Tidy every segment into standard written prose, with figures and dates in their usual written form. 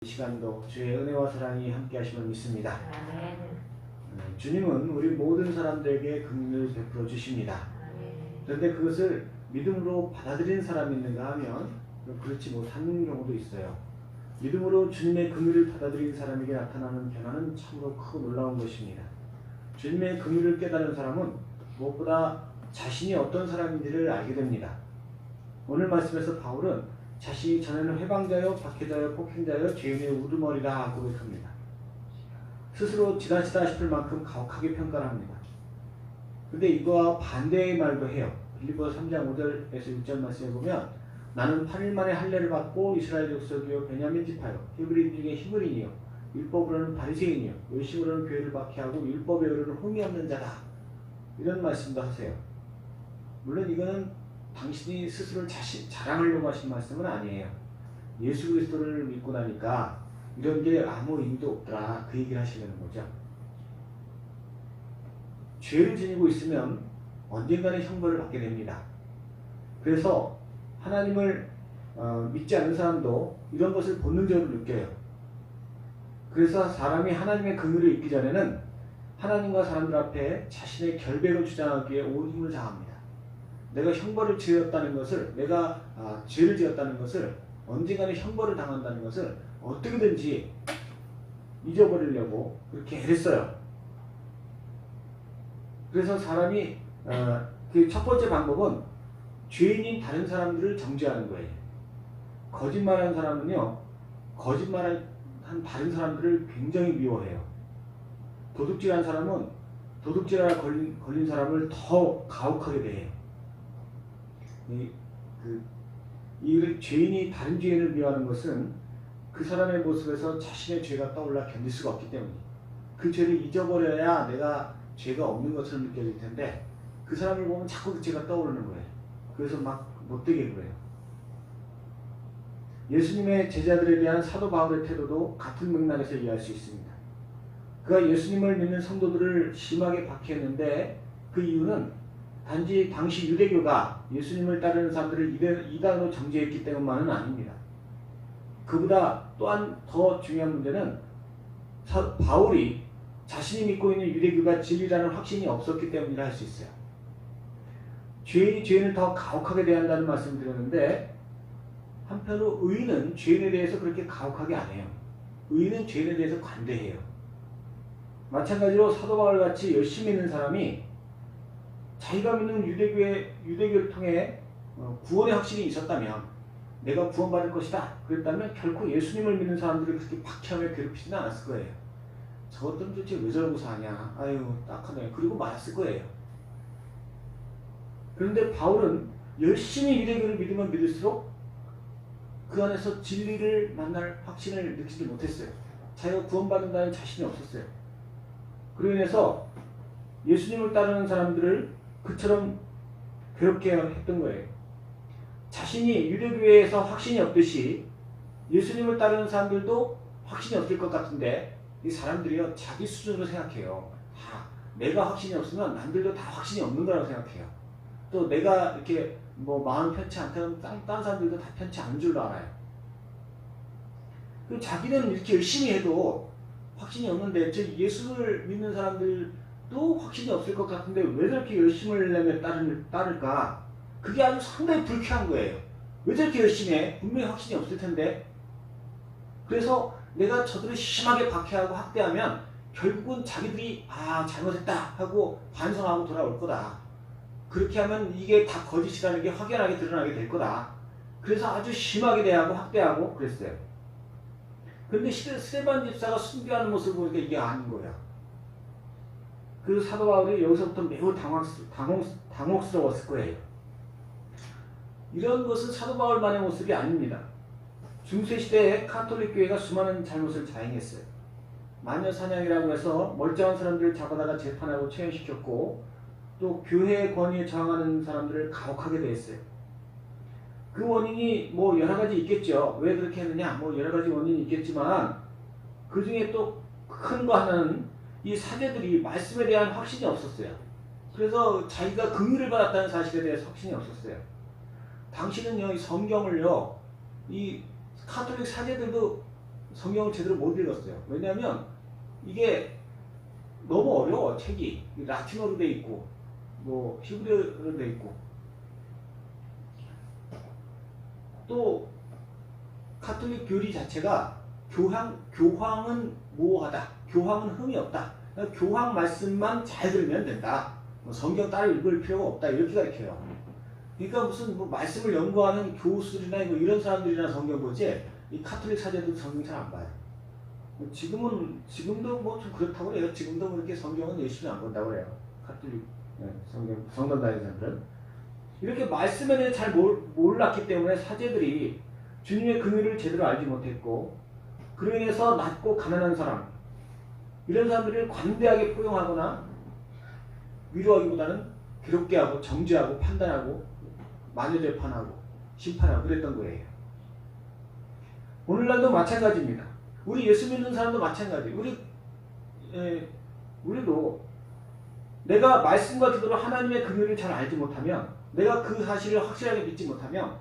이 시간도 주의 은혜와 사랑이 함께 하심을 믿습니다. 아멘. 주님은 우리 모든 사람들에게 긍휼을 베풀어 주십니다. 그런데 그것을 믿음으로 받아들이는 사람이 있는가 하면 그렇지 못하는 경우도 있어요. 믿음으로 주님의 긍휼을 받아들이는 사람에게 나타나는 변화는 참으로 크고 놀라운 것입니다. 주님의 긍휼을 깨달은 사람은 무엇보다 자신이 어떤 사람인지를 알게 됩니다. 오늘 말씀에서 바울은 자신이 전에는 회방자요, 박해자요, 폭행자요, 죄인의 우두머리라 고백합니다. 스스로 지나치다 싶을 만큼 가혹하게 평가를 합니다. 근데 이거와 반대의 말도 해요. 빌립보서 3장 5절에서 6절 말씀에 보면 나는 8일 만에 할례를 받고 이스라엘 족속이요 베냐민 지파요 히브리인 중에 히브리인이요 율법으로는 바리새인이요 열심으로는 교회를 박해하고 율법에 이르는 흠이 없는 자다. 이런 말씀도 하세요. 물론 이거는 당신이 스스로 자랑하려고 하신 말씀은 아니에요. 예수 그리스도를 믿고 나니까 이런 게 아무 의미도 없더라, 그 얘기를 하시려는 거죠. 죄를 지니고 있으면 언젠가는 형벌을 받게 됩니다. 그래서 하나님을 믿지 않는 사람도 이런 것을 본능적으로 느껴요. 그래서 사람이 하나님의 긍휼을 잊기 전에는 하나님과 사람들 앞에 자신의 결백을 주장하기에 온 힘을 다합니다. 내가 형벌을 지었다는 것을, 내가 죄를 지었다는 것을, 언젠가는 형벌을 당한다는 것을 어떻게든지 잊어버리려고 그렇게 애랬어요. 그래서 사람이 그 첫 번째 방법은 죄인인 다른 사람들을 정죄하는 거예요. 거짓말하는 사람은요, 거짓말한 다른 사람들을 굉장히 미워해요. 도둑질한 사람은 도둑질하다 걸린 사람을 더 가혹하게 대해요. 이 죄인이 다른 죄인을 미워하는 것은 그 사람의 모습에서 자신의 죄가 떠올라 견딜 수가 없기 때문이에요. 그 죄를 잊어버려야 내가 죄가 없는 것처럼 느껴질 텐데 그 사람을 보면 자꾸 그 죄가 떠오르는 거예요. 그래서 막 못되게 그래요. 예수님의 제자들에 대한 사도 바울의 태도도 같은 맥락에서 이해할 수 있습니다. 그가 예수님을 믿는 성도들을 심하게 박해했는데 그 이유는 단지 당시 유대교가 예수님을 따르는 사람들을 이단으로 정죄했기 때문만은 아닙니다. 그보다 또한 더 중요한 문제는 바울이 자신이 믿고 있는 유대교가 진리라는 확신이 없었기 때문이라 할 수 있어요. 죄인이 죄인을 더 가혹하게 대한다는 말씀을 드렸는데 한편으로 의인은 죄인에 대해서 그렇게 가혹하게 안 해요. 의인은 죄인에 대해서 관대해요. 마찬가지로 사도 바울같이 열심히 있는 사람이 자기가 믿는 유대교를 통해 구원의 확신이 있었다면 내가 구원받을 것이다 그랬다면 결코 예수님을 믿는 사람들을 그렇게 박해하며 괴롭히지는 않았을 거예요. 저것들은 도대체 왜 저러고 사냐, 아유 딱하네, 그리고 말았을 거예요. 그런데 바울은 열심히 유대교를 믿으면 믿을수록 그 안에서 진리를 만날 확신을 느끼지 못했어요. 자기가 구원받는다는 자신이 없었어요. 그로 인해서 예수님을 따르는 사람들을 그처럼 괴롭게 했던 거예요. 자신이 유대교회에서 확신이 없듯이 예수님을 따르는 사람들도 확신이 없을 것 같은데 이 사람들이요 자기 수준으로 생각해요. 내가 확신이 없으면 남들도 다 확신이 없는 거라고 생각해요. 또 내가 이렇게 뭐 마음 편치 않다면 다른 사람들도 다 편치 않은 줄로 알아요. 그리고 자기는 이렇게 열심히 해도 확신이 없는데 저 예수를 믿는 사람들도 확신이 없을 것 같은데 왜 저렇게 열심히 하려면 따를까? 그게 아주 상당히 불쾌한 거예요. 왜 저렇게 열심히 해? 분명히 확신이 없을 텐데. 그래서 내가 저들을 심하게 박해하고 학대하면 결국은 자기들이 잘못했다 하고 반성하고 돌아올 거다. 그렇게 하면 이게 다 거짓이라는 게 확연하게 드러나게 될 거다. 그래서 아주 심하게 대하고 학대하고 그랬어요. 그런데 스데반 집사가 순교하는 모습을 보니까 이게 아닌 거야. 그 사도 바울이 여기서부터 매우 당혹스러웠을 거예요. 이런 것은 사도 바울만의 모습이 아닙니다. 중세시대에 카톨릭 교회가 수많은 잘못을 자행했어요. 마녀사냥이라고 해서 멀쩡한 사람들을 잡아다가 재판하고 처형시켰고 또 교회의 권위에 저항하는 사람들을 가혹하게 대했어요. 그 원인이 뭐 여러 가지 있겠죠. 왜 그렇게 했느냐, 뭐 여러 가지 원인이 있겠지만 그 중에 또 큰 거 하나는 이 사제들이 말씀에 대한 확신이 없었어요. 그래서 자기가 긍휼을 받았다는 사실에 대해서 확신이 없었어요. 당신은요, 이 성경을요, 이 카톨릭 사제들도 성경을 제대로 못 읽었어요. 왜냐하면 이게 너무 어려워. 책이 라틴어로 돼 있고 뭐 히브리어로 돼 있고 또 가톨릭 교리 자체가 교황은 모호하다. 교황은 흠이 없다. 교황 말씀만 잘 들으면 된다. 뭐 성경 따로 읽을 필요가 없다. 이렇게 가르쳐요. 그러니까 무슨 뭐 말씀을 연구하는 교수들이나 뭐 이런 사람들이나 성경 보지 이 가톨릭 사제도 성경 잘 안 봐요. 지금도 뭐 좀 그렇다고 해요. 지금도 그렇게 성경은 열심히 안 본다고 해요. 가톨릭 성당 다니는 사람들은 이렇게 말씀에 대해 잘 몰랐기 때문에 사제들이 주님의 긍휼을 제대로 알지 못했고 그로 인해서 낮고 가난한 사람 이런 사람들을 관대하게 포용하거나 위로하기보다는 괴롭게 하고 정죄하고 판단하고 마녀 재판하고 심판하고 그랬던 거예요. 오늘날도 마찬가지입니다. 우리 예수 믿는 사람도 마찬가지. 우리도 내가 말씀과 기도로 하나님의 긍휼을 잘 알지 못하면 내가 그 사실을 확실하게 믿지 못하면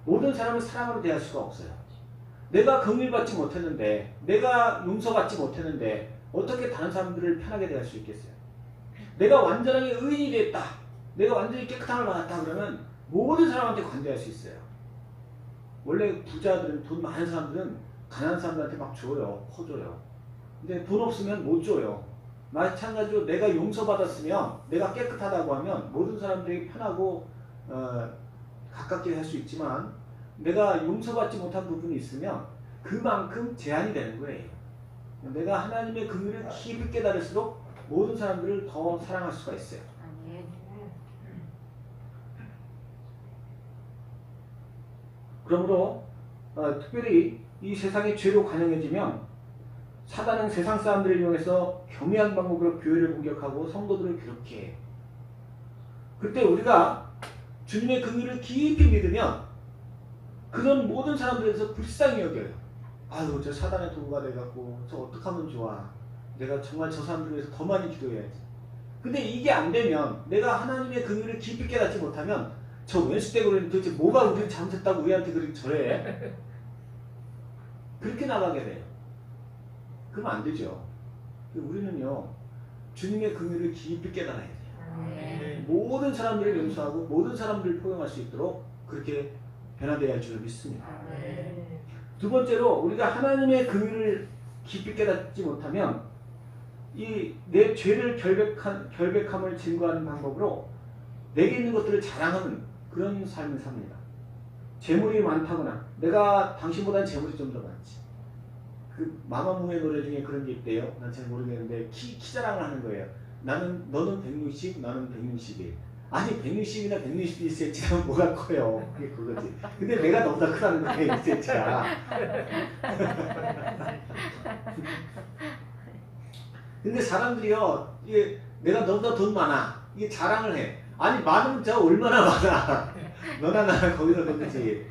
모든 사람을 사랑으로 대할 수가 없어요. 내가 긍휼받지 못했는데 내가 용서받지 못했는데 어떻게 다른 사람들을 편하게 대할 수 있겠어요? 내가 완전하게 의인이 됐다. 내가 완전히 깨끗함을 받았다 그러면 모든 사람한테 관대할 수 있어요. 원래 부자들은 돈 많은 사람들은 가난한 사람들한테 막 줘요. 퍼줘요. 근데 돈 없으면 못 줘요. 마찬가지로 내가 용서받았으면 내가 깨끗하다고 하면 모든 사람들이 편하고 가깝게 할 수 있지만 내가 용서받지 못한 부분이 있으면 그만큼 제한이 되는 거예요. 내가 하나님의 긍휼을 깊이 깨달을수록 모든 사람들을 더 사랑할 수가 있어요. 그러므로 특별히 이 세상에 죄로 관영해지면 사단은 세상 사람들을 이용해서 교묘한 방법으로 교회를 공격하고 성도들을 괴롭게 해요. 그때 우리가 주님의 긍휼을 깊이 믿으면 그런 모든 사람들에서 불쌍히 여겨요. 아유 저 사단의 도구가 돼갖고 저 어떡하면 좋아. 내가 정말 저 사람들 위해서 더 많이 기도해야지. 근데 이게 안 되면 내가 하나님의 긍휼을 깊이 깨닫지 못하면 저 왼수대고는 도대체 뭐가 우리를 잘못했다고 우리한테 그렇게 저래? 그렇게 나가게 돼요. 그러면 안 되죠. 우리는요 주님의 긍휼을 깊이 깨달아야 돼요. 모든 사람들을 용서하고 모든 사람들을 포용할 수 있도록 그렇게 변화되어야 할 줄을 믿습니다. 두 번째로 우리가 하나님의 긍휼을 깊이 깨닫지 못하면 이 내 죄를 결백함을 증거하는 방법으로 내게 있는 것들을 자랑하는 그런 삶을 삽니다. 재물이 많다거나 내가 당신보다는 재물이 좀 더 많지. 그 마마무의 노래 중에 그런 게 있대요. 난 잘 모르겠는데 키 자랑을 하는 거예요. 너는 160, 나는 161. 아니 160이나 161cm가 뭐가 커요. 그게 그거지. 근데 내가 너보다 크다는 거예요. 1cm가. 근데 사람들이요. 이게 내가 너보다 돈 많아. 이게 자랑을 해. 아니 많으면 저 얼마나 많아. 너나 나나 거기서 그런지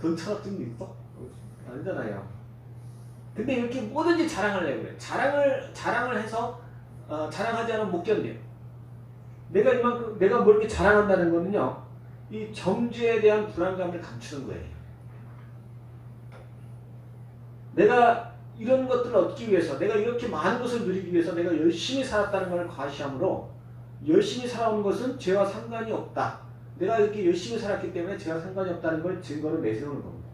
돈 1,000원 정도 있어? 아니잖아요. 근데 이렇게 뭐든지 자랑을 해요. 그래. 자랑을 해서 자랑하지 않으면 못 견뎌요. 내가 뭘 이렇게 자랑한다는 거는요, 이 정죄에 대한 불안감을 감추는 거예요. 내가 이런 것들을 얻기 위해서, 내가 이렇게 많은 것을 누리기 위해서 내가 열심히 살았다는 걸 과시함으로 열심히 살아온 것은 죄와 상관이 없다. 내가 이렇게 열심히 살았기 때문에 죄와 상관이 없다는 걸 증거로 내세우는 겁니다.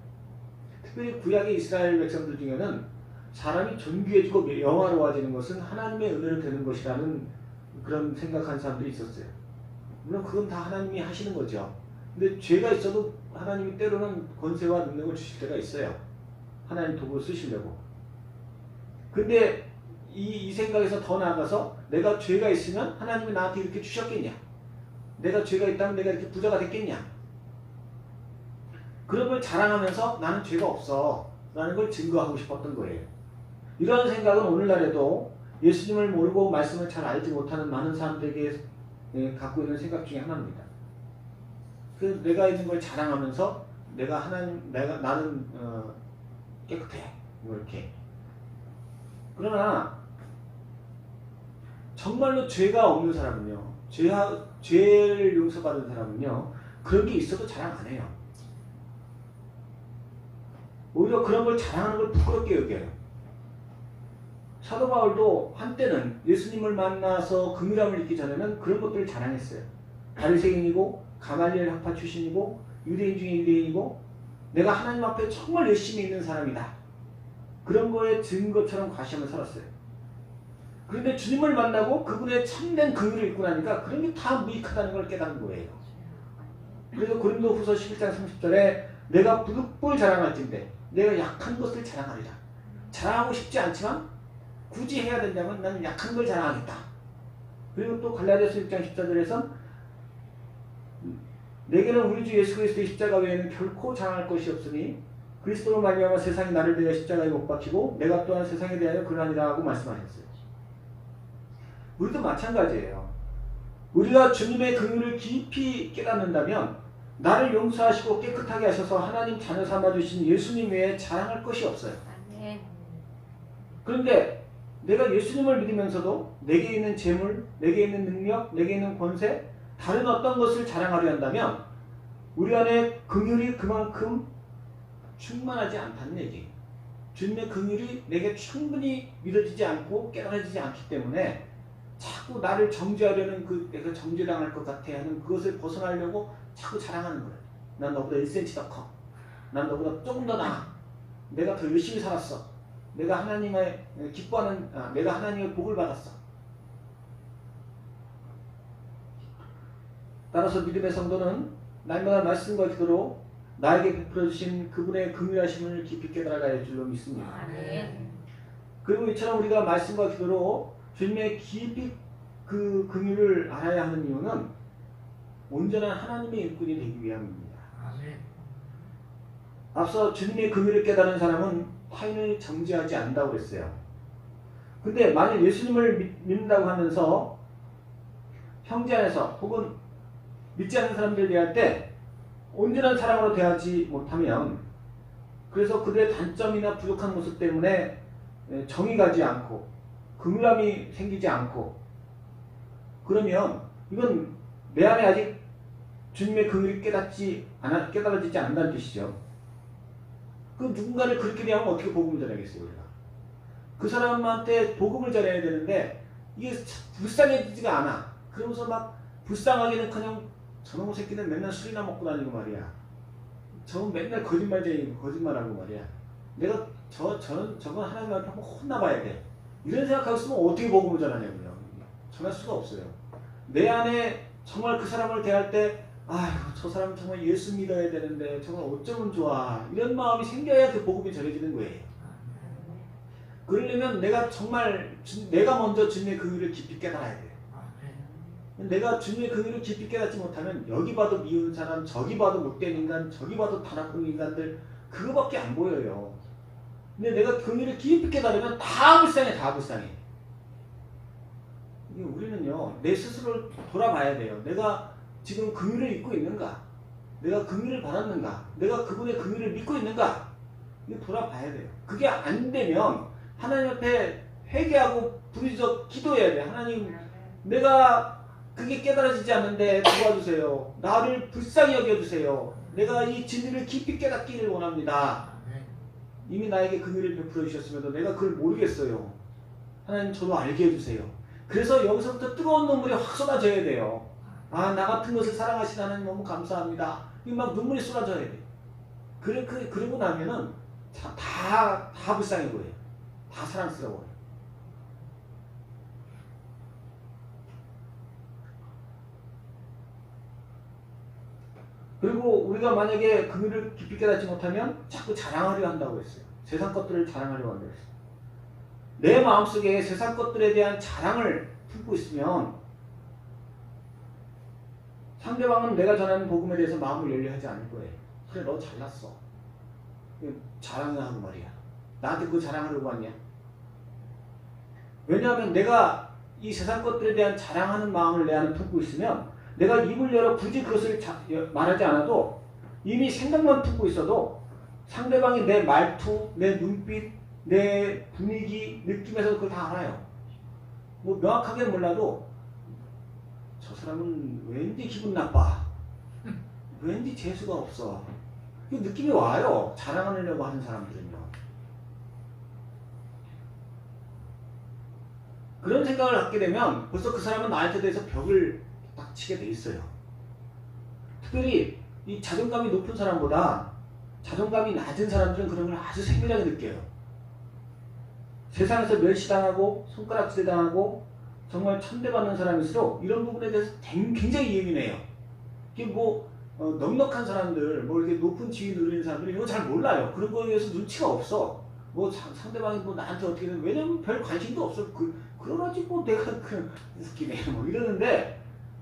특별히 구약의 이스라엘 백성들 중에는 사람이 존귀해지고 영화로워지는 것은 하나님의 은혜로 되는 것이라는 그런 생각하는 사람들이 있었어요. 물론 그건 다 하나님이 하시는 거죠. 근데 죄가 있어도 하나님이 때로는 권세와 능력을 주실 때가 있어요. 하나님 도구를 쓰시려고. 근데 이 생각에서 더 나아가서 내가 죄가 있으면 하나님이 나한테 이렇게 주셨겠냐? 내가 죄가 있다면 내가 이렇게 부자가 됐겠냐? 그런 걸 자랑하면서 나는 죄가 없어 라는 걸 증거하고 싶었던 거예요. 이러한 생각은 오늘날에도 예수님을 모르고 말씀을 잘 알지 못하는 많은 사람들에게 갖고 있는 생각 중에 하나입니다. 그래서 내가 있는 걸 자랑하면서 나는 깨끗해 이렇게. 그러나 정말로 죄가 없는 사람은요, 죄를 용서받은 사람은요, 그런 게 있어도 자랑 안 해요. 오히려 그런 걸 자랑하는 걸 부끄럽게 여겨요. 사도 바울도 한때는 예수님을 만나서 긍휼함을 잊기 전에는 그런 것들을 자랑했어요. 바리새인이고 가말리엘 학파 출신이고 유대인 중에 유대인이고 내가 하나님 앞에 정말 열심히 있는 사람이다. 그런 거에 증거처럼 과시하며 살았어요. 그런데 주님을 만나고 그분의 참된 긍휼을 잊고 나니까 그런 게 다 무익하다는 걸 깨닫는 거예요. 그래서 고린도후서 11장 30절에 내가 부득불 자랑할진대 내가 약한 것을 자랑하리라. 자랑하고 싶지 않지만 굳이 해야 된다면 나는 약한 걸 자랑하겠다. 그리고 또 갈라디아서 6장 14절에선 내게는 우리 주 예수 그리스도의 십자가 외에는 결코 자랑할 것이 없으니 그리스도로 말미암아 세상이 나를 대하여 십자가에 못 박히고 내가 또한 세상에 대하여 그러하니라 하고 말씀하셨어요. 우리도 마찬가지예요. 우리가 주님의 긍휼을 깊이 깨닫는다면 나를 용서하시고 깨끗하게 하셔서 하나님 자녀 삼아주신 예수님 외에 자랑할 것이 없어요. 그런데 내가 예수님을 믿으면서도 내게 있는 재물, 내게 있는 능력, 내게 있는 권세, 다른 어떤 것을 자랑하려 한다면 우리 안에 긍휼이 그만큼 충만하지 않다는 얘기예요. 주님의 긍휼이 내게 충분히 믿어지지 않고 깨달아지지 않기 때문에 자꾸 나를 정죄하려는 내가 정죄당할 것 같아 하는 그것을 벗어나려고 자꾸 자랑하는 거예요. 난 너보다 1cm 더 커. 난 너보다 조금 더 나아. 내가 더 열심히 살았어. 내가 하나님의 기뻐하는, 내가 하나님의 복을 받았어. 따라서 믿음의 성도는 날마다 말씀과 기도로 나에게 베풀어 주신 그분의 긍휼하심을 깊이 깨달아야 할 줄로 믿습니다. 그리고 이처럼 우리가 말씀과 기도로 주님의 깊이 그 긍휼을 알아야 하는 이유는 온전한 하나님의 일꾼이 되기 위함입니다. 앞서 주님의 긍휼을 깨달은 사람은 타인을 정죄하지 않는다고 그랬어요. 근데 만약 예수님을 믿는다고 하면서 형제 안에서 혹은 믿지 않는 사람들 대할 때 온전한 사랑으로 대하지 못하면 그래서 그들의 단점이나 부족한 모습 때문에 정이 가지 않고 긍휼함이 생기지 않고 그러면 이건 내 안에 아직 주님의 긍휼이 깨달아지지 않는다는 뜻이죠. 그 누군가를 그렇게 대하면 어떻게 복음을 전하겠어요? 우리가 그 사람한테 복음을 전해야 되는데 이게 불쌍해지지가 않아. 그러면서 막 불쌍하기는 그냥 저놈의 새끼는 맨날 술이나 먹고 다니고 말이야. 저건 맨날 거짓말쟁이고 거짓말하고 말이야. 내가 저건 하나님 앞에 한번 혼나봐야 돼. 이런 생각하고 있으면 어떻게 복음을 전하냐고요. 전할 수가 없어요. 내 안에 정말 그 사람을 대할 때 아이고 저 사람 정말 예수 믿어야 되는데 정말 어쩌면 좋아. 이런 마음이 생겨야 그 복음이 전해지는 거예요. 그러려면 내가 정말 내가 먼저 주님의 긍휼을 깊이 깨달아야 돼요. 내가 주님의 긍휼을 깊이 깨닫지 못하면 여기 봐도 미운 사람, 저기 봐도 못된 인간, 저기 봐도 다 나쁜 인간들 그거밖에 안 보여요. 근데 내가 긍휼을 깊이 깨달으면 다 불쌍해, 다 불쌍해. 우리는요 내 스스로를 돌아봐야 돼요. 내가 지금 긍휼을 잊고 있는가? 내가 긍휼을 받았는가? 내가 그분의 긍휼을 믿고 있는가? 이거 돌아봐야 돼요. 그게 안 되면 하나님 앞에 회개하고 부르짖어 기도해야 돼. 하나님, 내가 그게 깨달아지지 않는데 도와주세요. 나를 불쌍히 여겨주세요. 내가 이 진리를 깊이 깨닫기를 원합니다. 이미 나에게 긍휼을 베풀어 주셨음에도 내가 그걸 모르겠어요. 하나님 저도 알게 해주세요. 그래서 여기서부터 뜨거운 눈물이 확 쏟아져야 돼요. 아, 나 같은 것을 사랑하신 하나님 너무 감사합니다. 이 막 눈물이 쏟아져야 돼. 그러고 나면은 다 불쌍해 보여요. 다 사랑스러워요. 그리고 우리가 만약에 긍휼을 깊이 깨닫지 못하면 자꾸 자랑하려 한다고 했어요. 세상 것들을 자랑하려고 한다고 했어요. 내 마음속에 세상 것들에 대한 자랑을 품고 있으면 상대방은 내가 전하는 복음에 대해서 마음을 열려 하지 않을 거예요. 그래, 너 잘났어. 자랑을 하고 말이야. 나한테 그거 자랑하려고 왔냐? 왜냐하면 내가 이 세상 것들에 대한 자랑하는 마음을 내 안에 품고 있으면 내가 입을 열어 굳이 그것을 말하지 않아도 이미 생각만 품고 있어도 상대방이 내 말투, 내 눈빛, 내 분위기, 느낌에서 그걸 다 알아요. 뭐 명확하게 몰라도 저 사람은 왠지 기분 나빠. 왠지 재수가 없어. 그 느낌이 와요. 자랑하려고 하는 사람들은요. 그런 생각을 갖게 되면 벌써 그 사람은 나한테 대해서 벽을 딱 치게 돼 있어요. 특별히 이 자존감이 높은 사람보다 자존감이 낮은 사람들은 그런 걸 아주 생생하게 느껴요. 세상에서 멸시당하고 손가락질 당하고 정말 천대받는 사람일수록 이런 부분에 대해서 굉장히 예민해요. 이게 뭐 넉넉한 사람들, 뭐 이렇게 높은 지위 누리는 사람들이 이런 거 잘 몰라요. 그런 거에 대해서 눈치가 없어. 뭐 상대방이 뭐 나한테 어떻게 든 왜냐면 별 관심도 없어. 그러지 뭐 내가 그 웃기네 뭐 이러는데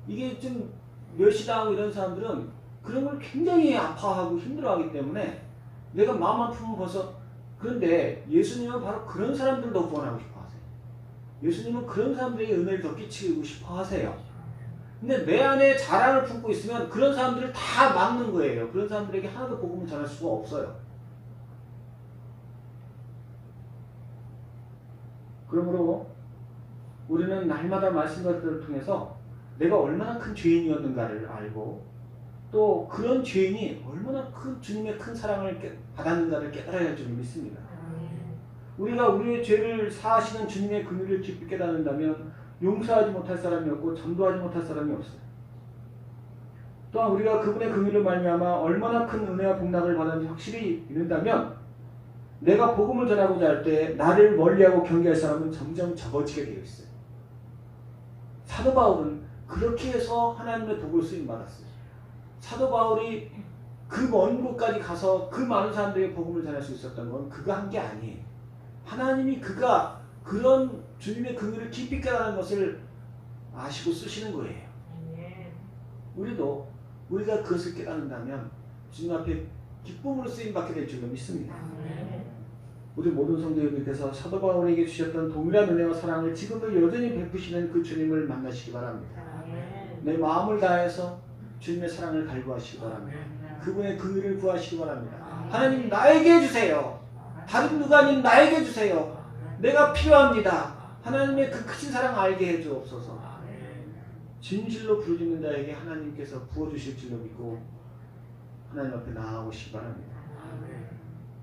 이게 좀 멸시당하고 이런 사람들은 그런 걸 굉장히 아파하고 힘들어하기 때문에 내가 마음 아프면 벌써 그런데 예수님은 바로 그런 사람들도 구원하고 싶어 하세요. 예수님은 그런 사람들에게 은혜를 더 끼치고 싶어 하세요. 근데 내 안에 자랑을 품고 있으면 그런 사람들을 다 막는 거예요. 그런 사람들에게 하나도 복음을 전할 수가 없어요. 그러므로 우리는 날마다 말씀들을 통해서 내가 얼마나 큰 죄인이었는가를 알고 또 그런 죄인이 얼마나 큰 주님의 큰 사랑을 받았는가를 깨달아야 할 줄 믿습니다. 우리가 우리의 죄를 사하시는 주님의 긍휼을 깊이 깨닫는다면 용서하지 못할 사람이 없고 전도하지 못할 사람이 없어요. 또한 우리가 그분의 긍휼을 말미암아 얼마나 큰 은혜와 복락을 받았는지 확실히 믿는다면 내가 복음을 전하고자 할 때 나를 멀리하고 경계할 사람은 점점 적어지게 되어 있어요. 사도 바울은 그렇게 해서 하나님의 복을 쓰임받았어요. 사도 바울이 그 먼 곳까지 가서 그 많은 사람들에게 복음을 전할 수 있었던 건 그가 한 게 아니에요. 하나님이 그가 그런 주님의 긍휼을 깊이 깨달은 것을 아시고 쓰시는 거예요. 우리가 그것을 깨닫는다면 주님 앞에 기쁨으로 쓰임받게 될 줄로 믿습니다. 우리 모든 성도님들께서 사도 바울에게 주셨던 동일한 은혜와 사랑을 지금도 여전히 베푸시는 그 주님을 만나시기 바랍니다. 내 마음을 다해서 주님의 사랑을 갈구하시기 바랍니다. 그분의 긍휼을 구하시기 바랍니다. 하나님 나에게 주세요. 다른 누가 아닌 나에게 주세요. 내가 필요합니다. 하나님의 그 크신 사랑 알게 해주옵소서. 진실로 부르짖는 자에게 하나님께서 부어주실 줄로 믿고 하나님 앞에 나아오시기 바랍니다.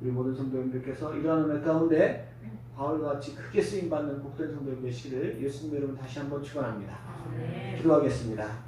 우리 모든 성도님들께서 이러한 은혜 가운데 바울과 같이 크게 쓰임받는 복된 성도님 되시기를 예수님의 이름으로 다시 한번 축원합니다. 기도하겠습니다.